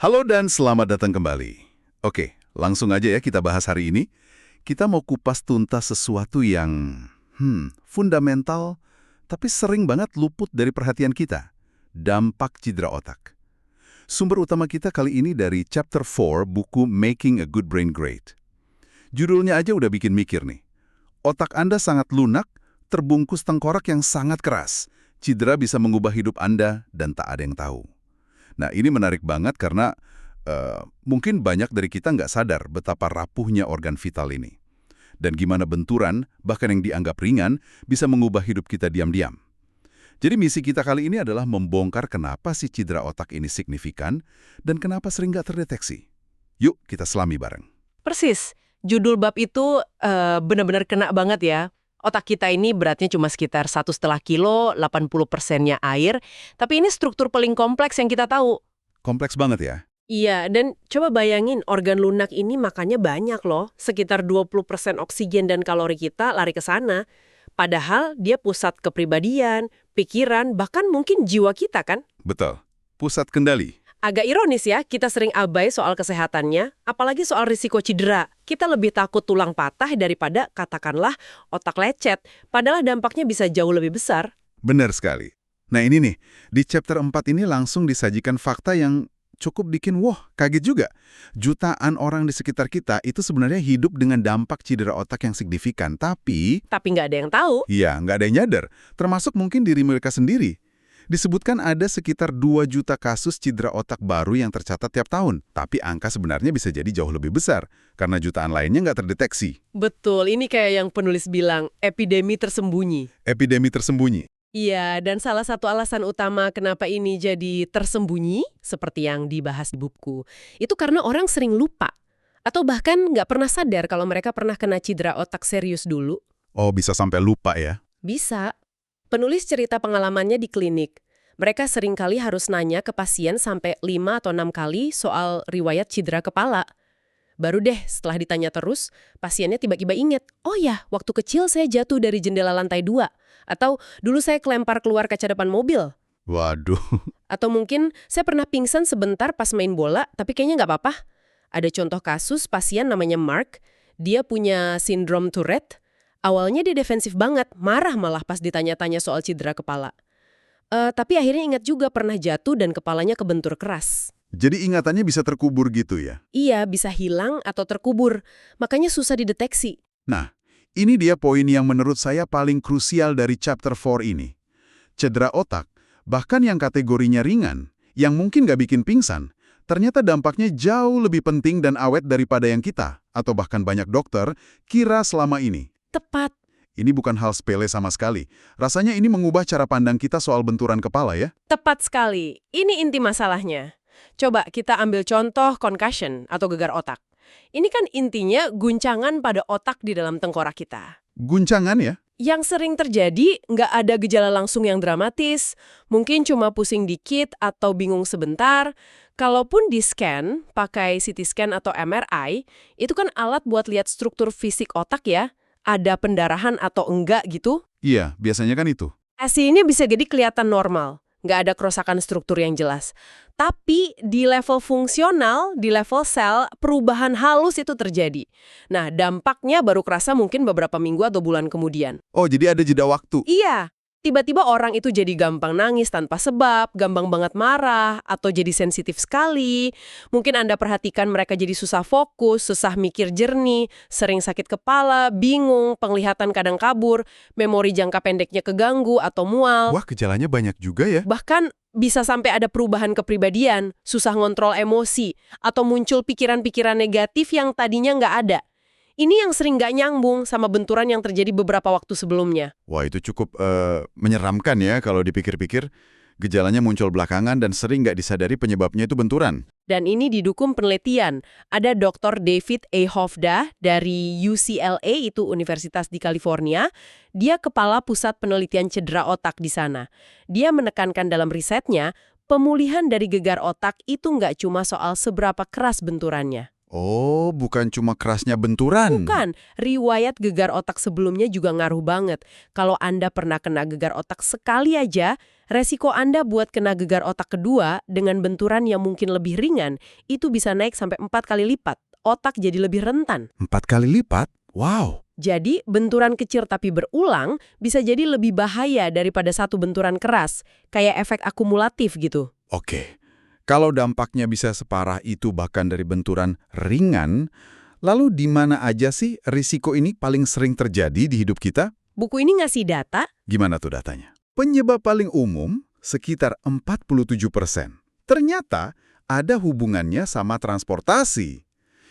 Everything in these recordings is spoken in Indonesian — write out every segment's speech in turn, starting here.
Halo dan selamat datang kembali. Oke, langsung aja ya kita bahas hari ini. Kita mau kupas tuntas sesuatu yang fundamental, tapi sering banget luput dari perhatian kita. Dampak cedera otak. Sumber utama kita kali ini dari chapter 4 buku Making a Good Brain Great. Judulnya aja udah bikin mikir nih. Otak Anda sangat lunak, terbungkus tengkorak yang sangat keras. Cedera bisa mengubah hidup Anda dan tak ada yang tahu. Nah, ini menarik banget karena mungkin banyak dari kita nggak sadar betapa rapuhnya organ vital ini. Dan gimana benturan, bahkan yang dianggap ringan, bisa mengubah hidup kita diam-diam. Jadi misi kita kali ini adalah membongkar kenapa si cedera otak ini signifikan dan kenapa sering nggak terdeteksi. Yuk, kita selami bareng. Persis, judul bab itu benar-benar kena banget ya. Otak kita ini beratnya cuma sekitar 1,5 kilo, 80%-nya air, tapi ini struktur paling kompleks yang kita tahu. Kompleks banget ya? Iya, dan coba bayangin organ lunak ini makannya banyak loh, sekitar 20% oksigen dan kalori kita lari ke sana. Padahal dia pusat kepribadian, pikiran, bahkan mungkin jiwa kita kan? Betul. Pusat kendali. Agak ironis ya, kita sering abai soal kesehatannya, apalagi soal risiko cedera. Kita lebih takut tulang patah daripada katakanlah otak lecet, padahal dampaknya bisa jauh lebih besar. Benar sekali. Nah ini nih, di chapter 4 ini langsung disajikan fakta yang cukup bikin kaget juga. Jutaan orang di sekitar kita itu sebenarnya hidup dengan dampak cedera otak yang signifikan, tapi Tapi nggak ada yang tahu. iya, nggak ada yang nyadar, termasuk mungkin diri mereka sendiri. Disebutkan ada sekitar 2 juta kasus cedera otak baru yang tercatat tiap tahun. Tapi angka sebenarnya bisa jadi jauh lebih besar, karena jutaan lainnya nggak terdeteksi. Betul, ini kayak yang penulis bilang, epidemi tersembunyi. Epidemi tersembunyi. Iya, dan salah satu alasan utama kenapa ini jadi tersembunyi, seperti yang dibahas di buku, itu karena orang sering lupa. Atau bahkan nggak pernah sadar kalau mereka pernah kena cedera otak serius dulu. Oh, bisa sampai lupa ya? Bisa. Penulis cerita pengalamannya di klinik. Mereka sering kali harus nanya ke pasien sampai 5 atau 6 kali soal riwayat cedera kepala. Baru deh setelah ditanya terus, pasiennya tiba-tiba inget, oh ya, waktu kecil saya jatuh dari jendela lantai 2. Atau dulu saya kelempar keluar kaca depan mobil. Waduh. Atau mungkin saya pernah pingsan sebentar pas main bola, tapi kayaknya nggak apa-apa. Ada contoh kasus pasien namanya Mark, dia punya sindrom Tourette. Awalnya dia defensif banget, marah malah pas ditanya-tanya soal cedera kepala. Tapi akhirnya ingat juga pernah jatuh dan kepalanya kebentur keras. Jadi ingatannya bisa terkubur gitu ya? Iya, bisa hilang atau terkubur, makanya susah dideteksi. Nah, ini dia poin yang menurut saya paling krusial dari chapter 4 ini. Cedera otak, bahkan yang kategorinya ringan, yang mungkin nggak bikin pingsan, ternyata dampaknya jauh lebih penting dan awet daripada yang kita, atau bahkan banyak dokter, kira selama ini. Tepat. Ini bukan hal sepele sama sekali. Rasanya ini mengubah cara pandang kita soal benturan kepala ya? Tepat sekali. Ini inti masalahnya. Coba kita ambil contoh concussion atau gegar otak. Ini kan intinya guncangan pada otak di dalam tengkorak kita. Guncangan ya? Yang sering terjadi nggak ada gejala langsung yang dramatis, mungkin cuma pusing dikit atau bingung sebentar. Kalaupun di-scan, pakai CT scan atau MRI, itu kan alat buat lihat struktur fisik otak ya. Ada pendarahan atau enggak gitu. Iya, biasanya kan itu. Hasilnya bisa jadi kelihatan normal, nggak ada kerusakan struktur yang jelas. Tapi di level fungsional, di level sel, perubahan halus itu terjadi. Nah, dampaknya baru kerasa mungkin beberapa minggu atau bulan kemudian. Oh, jadi ada jeda waktu. Iya, tiba-tiba orang itu jadi gampang nangis tanpa sebab, gampang banget marah, atau jadi sensitif sekali. Mungkin Anda perhatikan mereka jadi susah fokus, susah mikir jernih, sering sakit kepala, bingung, penglihatan kadang kabur, memori jangka pendeknya keganggu atau mual. Wah, gejalanya banyak juga ya. Bahkan bisa sampai ada perubahan kepribadian, susah ngontrol emosi, atau muncul pikiran-pikiran negatif yang tadinya nggak ada. Ini yang sering nggak nyambung sama benturan yang terjadi beberapa waktu sebelumnya. Wah, itu cukup menyeramkan ya kalau dipikir-pikir. Gejalanya muncul belakangan dan sering nggak disadari penyebabnya itu benturan. Dan ini didukung penelitian. Ada Dr. David A. Hovda dari UCLA, itu Universitas di California. Dia kepala pusat penelitian cedera otak di sana. Dia menekankan dalam risetnya, pemulihan dari gegar otak itu nggak cuma soal seberapa keras benturannya. Oh, bukan cuma kerasnya benturan. Bukan, riwayat gegar otak sebelumnya juga ngaruh banget. Kalau Anda pernah kena gegar otak sekali aja, resiko Anda buat kena gegar otak kedua dengan benturan yang mungkin lebih ringan, itu bisa naik sampai 4 kali lipat. Otak jadi lebih rentan. 4 kali lipat? Wow. Jadi, benturan kecil tapi berulang bisa jadi lebih bahaya daripada satu benturan keras, kayak efek akumulatif gitu. Oke. Kalau dampaknya bisa separah itu bahkan dari benturan ringan, lalu di mana aja sih risiko ini paling sering terjadi di hidup kita? Buku ini ngasih data. Gimana tuh datanya? Penyebab paling umum sekitar 47%. Ternyata ada hubungannya sama transportasi.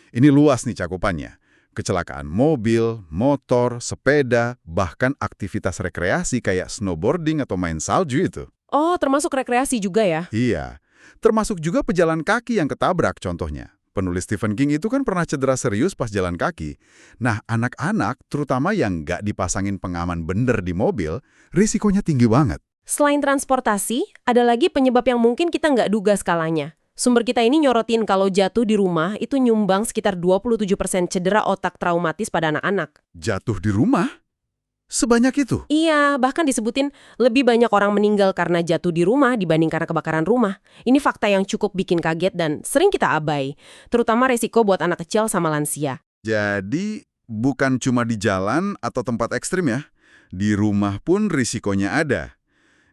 Ini luas nih cakupannya. Kecelakaan mobil, motor, sepeda, bahkan aktivitas rekreasi kayak snowboarding atau main salju itu. Oh, termasuk rekreasi juga ya? Iya, termasuk juga pejalan kaki yang ketabrak contohnya. Penulis Stephen King itu kan pernah cedera serius pas jalan kaki. Nah, anak-anak, terutama yang nggak dipasangin pengaman bener di mobil, risikonya tinggi banget. Selain transportasi, ada lagi penyebab yang mungkin kita nggak duga skalanya. Sumber kita ini nyorotin kalau jatuh di rumah itu nyumbang sekitar 27% cedera otak traumatis pada anak-anak. Jatuh di rumah? Sebanyak itu? Iya, bahkan disebutin lebih banyak orang meninggal karena jatuh di rumah dibanding karena kebakaran rumah. Ini fakta yang cukup bikin kaget dan sering kita abai, terutama resiko buat anak kecil sama lansia. Jadi, bukan cuma di jalan atau tempat ekstrim ya. Di rumah pun risikonya ada.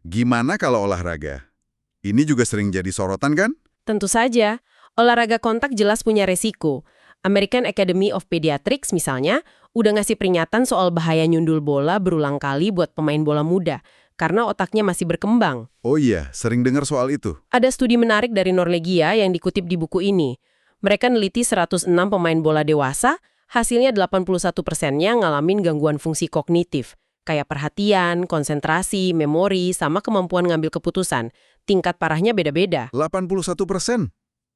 Gimana kalau olahraga? Ini juga sering jadi sorotan kan? Tentu saja, olahraga kontak jelas punya resiko. American Academy of Pediatrics misalnya, udah ngasih peringatan soal bahaya nyundul bola berulang kali buat pemain bola muda, karena otaknya masih berkembang. Oh iya, sering dengar soal itu. Ada studi menarik dari Norwegia yang dikutip di buku ini. Mereka neliti 106 pemain bola dewasa, hasilnya 81%-nya ngalamin gangguan fungsi kognitif, kayak perhatian, konsentrasi, memori, sama kemampuan ngambil keputusan. Tingkat parahnya beda-beda. 81%?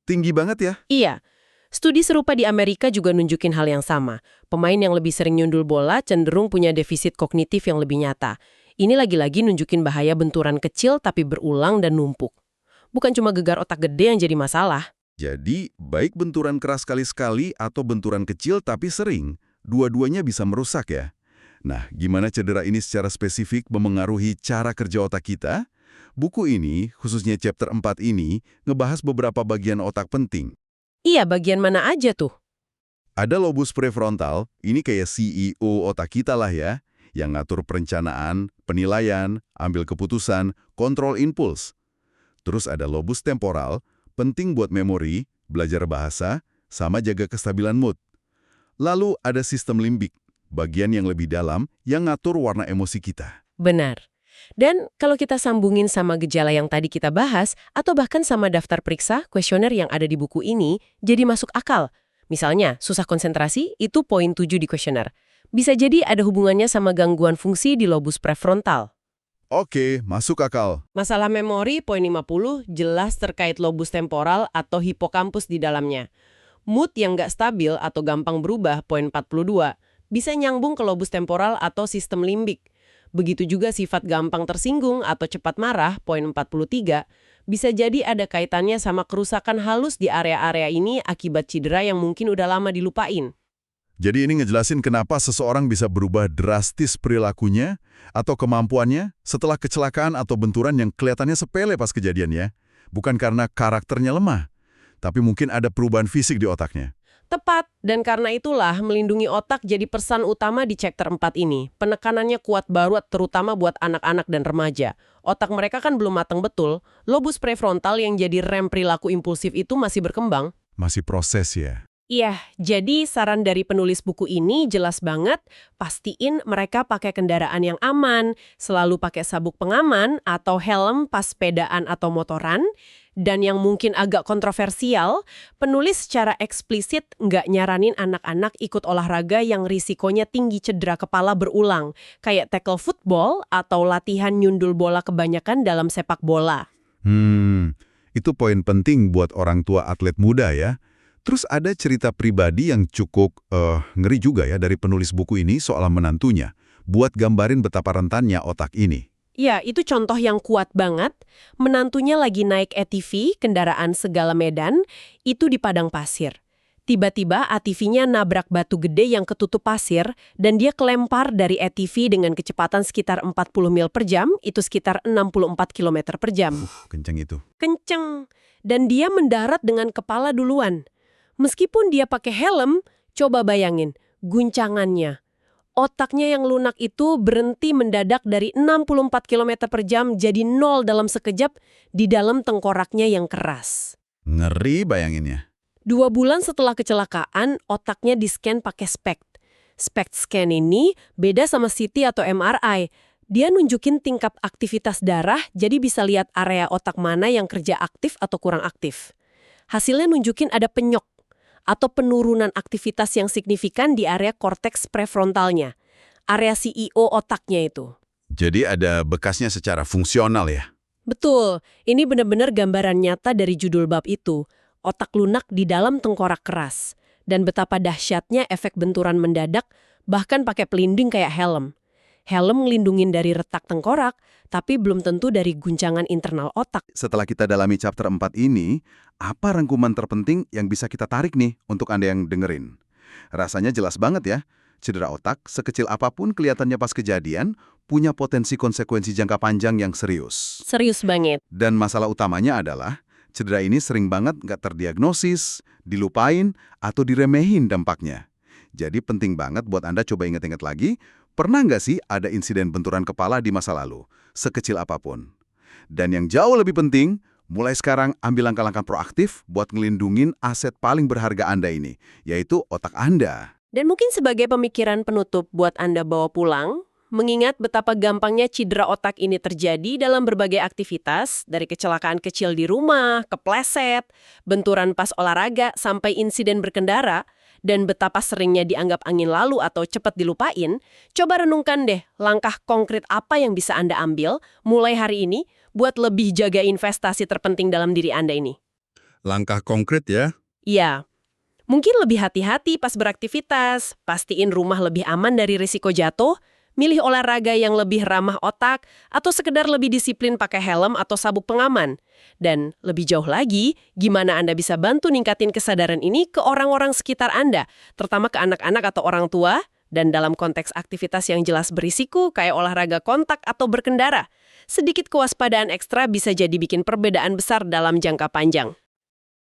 Tinggi banget ya? Iya. Studi serupa di Amerika juga nunjukin hal yang sama. Pemain yang lebih sering nyundul bola cenderung punya defisit kognitif yang lebih nyata. Ini lagi-lagi nunjukin bahaya benturan kecil tapi berulang dan numpuk. Bukan cuma gegar otak gede yang jadi masalah. Jadi, baik benturan keras sekali-sekali atau benturan kecil tapi sering, dua-duanya bisa merusak ya. Nah, gimana cedera ini secara spesifik memengaruhi cara kerja otak kita? Buku ini, khususnya chapter 4 ini, ngebahas beberapa bagian otak penting. Iya, bagian mana aja tuh? Ada lobus prefrontal, ini kayak CEO otak kita lah ya, yang ngatur perencanaan, penilaian, ambil keputusan, kontrol impuls. Terus ada lobus temporal, penting buat memori, belajar bahasa, sama jaga kestabilan mood. Lalu ada sistem limbik, bagian yang lebih dalam yang ngatur warna emosi kita. Benar. Dan kalau kita sambungin sama gejala yang tadi kita bahas, atau bahkan sama daftar periksa, kuesioner yang ada di buku ini, jadi masuk akal. Misalnya, susah konsentrasi, itu poin 7 di kuesioner. Bisa jadi ada hubungannya sama gangguan fungsi di lobus prefrontal. Oke, masuk akal. Masalah memori, poin 50, jelas terkait lobus temporal atau hipokampus di dalamnya. Mood yang nggak stabil atau gampang berubah, poin 42, bisa nyambung ke lobus temporal atau sistem limbik. Begitu juga sifat gampang tersinggung atau cepat marah, poin 43, bisa jadi ada kaitannya sama kerusakan halus di area-area ini akibat cedera yang mungkin udah lama dilupain. Jadi ini ngejelasin kenapa seseorang bisa berubah drastis perilakunya atau kemampuannya setelah kecelakaan atau benturan yang kelihatannya sepele pas kejadian ya. Bukan karena karakternya lemah, tapi mungkin ada perubahan fisik di otaknya. Tepat, dan karena itulah melindungi otak jadi pesan utama di chapter 4 ini. Penekanannya kuat banget terutama buat anak-anak dan remaja. Otak mereka kan belum matang betul, lobus prefrontal yang jadi rem perilaku impulsif itu masih berkembang. Masih proses ya. Iya, jadi saran dari penulis buku ini jelas banget, pastiin mereka pakai kendaraan yang aman, selalu pakai sabuk pengaman atau helm pas sepedaan atau motoran, dan yang mungkin agak kontroversial, penulis secara eksplisit nggak nyaranin anak-anak ikut olahraga yang risikonya tinggi cedera kepala berulang, kayak tackle football atau latihan nyundul bola kebanyakan dalam sepak bola. Itu poin penting buat orang tua atlet muda ya. Terus ada cerita pribadi yang cukup ngeri juga ya dari penulis buku ini soal menantunya, buat gambarin betapa rentannya otak ini. Ya, itu contoh yang kuat banget. Menantunya lagi naik ATV, kendaraan segala medan, itu di padang pasir. Tiba-tiba ATV-nya nabrak batu gede yang ketutup pasir dan dia kelempar dari ATV dengan kecepatan sekitar 40 mil per jam, itu sekitar 64 km per jam. Kenceng itu. Kenceng. Dan dia mendarat dengan kepala duluan. Meskipun dia pakai helm, coba bayangin, guncangannya. Otaknya yang lunak itu berhenti mendadak dari 64 km per jam jadi 0 dalam sekejap di dalam tengkoraknya yang keras. Ngeri bayanginnya. 2 bulan setelah kecelakaan, otaknya di-scan pakai SPECT. SPECT scan ini beda sama CT atau MRI. Dia nunjukin tingkat aktivitas darah, jadi bisa lihat area otak mana yang kerja aktif atau kurang aktif. Hasilnya nunjukin ada penyok atau penurunan aktivitas yang signifikan di area korteks prefrontalnya, area CEO otaknya itu. Jadi ada bekasnya secara fungsional ya? Betul, ini benar-benar gambaran nyata dari judul bab itu. Otak lunak di dalam tengkorak keras. Dan betapa dahsyatnya efek benturan mendadak, bahkan pakai pelindung kayak helm. Helm ngelindungin dari retak tengkorak, tapi belum tentu dari guncangan internal otak. Setelah kita dalami chapter 4 ini, apa rangkuman terpenting yang bisa kita tarik nih untuk Anda yang dengerin? Rasanya jelas banget ya, cedera otak sekecil apapun kelihatannya pas kejadian, punya potensi konsekuensi jangka panjang yang serius. Serius banget. Dan masalah utamanya adalah, cedera ini sering banget nggak terdiagnosis, dilupain, atau diremehin dampaknya. Jadi penting banget buat Anda coba ingat-ingat lagi, pernah nggak sih ada insiden benturan kepala di masa lalu, sekecil apapun? Dan yang jauh lebih penting, mulai sekarang ambil langkah-langkah proaktif buat ngelindungin aset paling berharga Anda ini, yaitu otak Anda. Dan mungkin sebagai pemikiran penutup buat Anda bawa pulang, mengingat betapa gampangnya cedera otak ini terjadi dalam berbagai aktivitas, dari kecelakaan kecil di rumah, kepleset, benturan pas olahraga, sampai insiden berkendara, dan betapa seringnya dianggap angin lalu atau cepat dilupain, coba renungkan deh langkah konkret apa yang bisa Anda ambil mulai hari ini buat lebih jaga investasi terpenting dalam diri Anda ini. Langkah konkret ya? Iya. Mungkin lebih hati-hati pas beraktivitas, pastiin rumah lebih aman dari risiko jatuh, milih olahraga yang lebih ramah otak, atau sekedar lebih disiplin pakai helm atau sabuk pengaman. Dan lebih jauh lagi, gimana Anda bisa bantu ningkatin kesadaran ini ke orang-orang sekitar Anda, terutama ke anak-anak atau orang tua, dan dalam konteks aktivitas yang jelas berisiko kayak olahraga kontak atau berkendara. Sedikit kewaspadaan ekstra bisa jadi bikin perbedaan besar dalam jangka panjang.